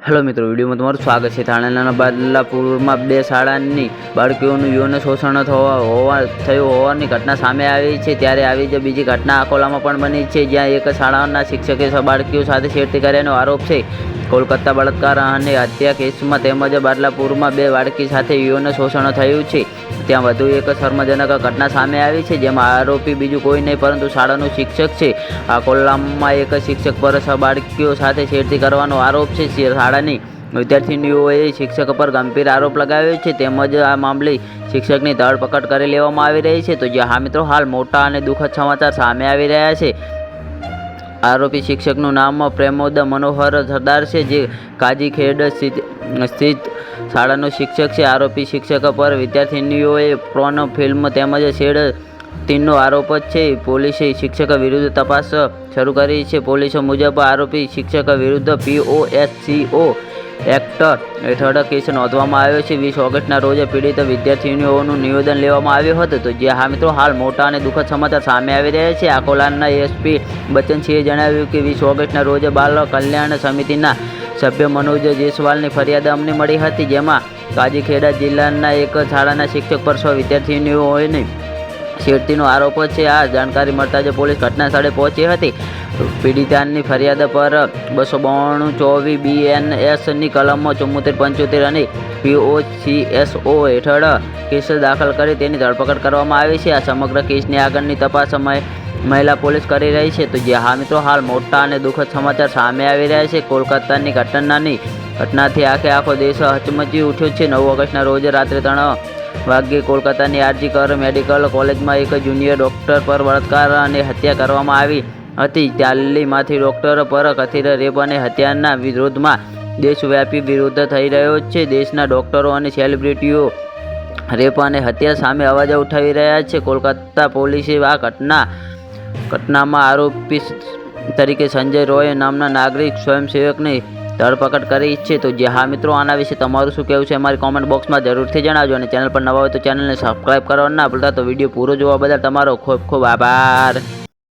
Hello मित्रों, video में તમારું સ્વાગત છે। થાણાના બદલાપુરમાં બે શાળાની બાળકીઓનું યૌન શોષણ થયું હોવાની ઘટના સામે આવી છે। ત્યારે આવી જ બીજી ઘટના અકોલામાં પણ બની છે, જ્યાં એક શાળાના શિક્ષકે બાળકીઓ સાથે છેડતી કર્યાનો આરોપ છે। કોલકાતા બળાત્કાર અને હત્યા કેસમાં તેમજ બદલાપુરમાં બે બાળકી સાથે યૌન શોષણ થયું છે। ત્યાં વધુ એક શર્મજનક ઘટના સામે આવી છે, જેમાં આરોપી બીજું કોઈ નહીં પરંતુ શાળાનો શિક્ષક છે। અકોલામાં એક શિક્ષક પર બાળકીઓ સાથે છેડતી કરવાનો આરોપ છે। શાળાની વિદ્યાર્થીનીઓએ શિક્ષક પર ગંભીર આરોપ લગાવ્યો છે, તેમજ આ મામલે શિક્ષકની ધરપકડ કરી લેવામાં આવી રહી છે। તો હા મિત્રો, હાલ મોટા અને દુઃખદ સમાચાર સામે આવી રહ્યા છે। આરોપી શિક્ષકનું નામ પ્રેમોદ મનોહર સરદાર છે, જે કાજીખેડ સ્થિત શાળાનો શિક્ષક છે। આરોપી શિક્ષક પર વિદ્યાર્થીનીઓએ પોર્ન ફિલ્મ તેમજ છેડતીનો આરોપ છે। પોલીસે શિક્ષક વિરુદ્ધ તપાસ શરૂ કરી છે। પોલીસ મુજબ આરોપી શિક્ષક વિરુદ્ધ POSCO એક્ટ હેઠળ કેસ નોંધવામાં આવ્યો છે। 20 ઓગસ્ટના રોજ પીડિત વિદ્યાર્થીનીઓનું નિવેદન લેવામાં આવ્યું હતું। તો હા મિત્રો, હાલ મોટા અને દુઃખદ સમાચાર સામે આવી રહ્યા છે। અકોલાના SP બચ્ચનસિંહે જણાવ્યું કે 20 ઓગસ્ટના રોજ બાલ કલ્યાણ સમિતિના સભ્ય મનોજ જયસ્વાલની ફરિયાદ અમને મળી હતી, જેમાં કાજીખેડા જિલ્લાના એક શાળાના શિક્ષક પર 6 વિદ્યાર્થીનીઓને છેડતીનો આરોપ છે। આ જાણકારી મળતા જ પોલીસ ઘટના સ્થળે પહોંચી હતી। પીડિતાની ફરિયાદ પર 292 BNS ની કલમ 74-75 અને POCSO હેઠળ કેસ દાખલ કરી તેની ધરપકડ કરવામાં આવી છે। આ સમગ્ર કેસની આગળની તપાસ મહિલા પોલીસ કરી રહી છે। તો હા મિત્રો, હાલ મોટા અને દુઃખદ સમાચાર સામે આવી રહ્યા છે। કોલકાતાની ઘટનાથી આખો દેશ હચમચી ઉઠ્યો છે। 9 ઓગસ્ટના રોજ રાત્રે 3 વાગ્યે કોલકાતાની RG કર મેડિકલ કોલેજમાં એક જુનિયર ડૉક્ટર પર બળાત્કાર અને હત્યા કરવામાં આવી હતી। તાલીમાર્થી ડૉક્ટર પર કથિત રેપ અને હત્યાના વિરોધમાં દેશવ્યાપી વિરોધ થઈ રહ્યો છે। દેશના ડૉક્ટરો અને સેલિબ્રિટીઓ રેપ અને હત્યા સામે અવાજ ઉઠાવી રહ્યા છે। કોલકાતા પોલીસે આ ઘટનામાં આરોપી તરીકે સંજય રોય નામના નાગરિક સ્વયંસેવકની ધરપકડ કરી છે। તો હા મિત્રો, આના વિશે તમારું શું કહેવું છે, અમારી કોમેન્ટ બોક્સમાં જરૂરથી જણાવજો। અને ચેનલ પર નવા હોય તો ચેનલને સબસ્ક્રાઈબ કરવાનું ના ભૂલતા। તો વિડીયો પૂરો જોવા બદલ તમારો ખૂબ ખૂબ આભાર।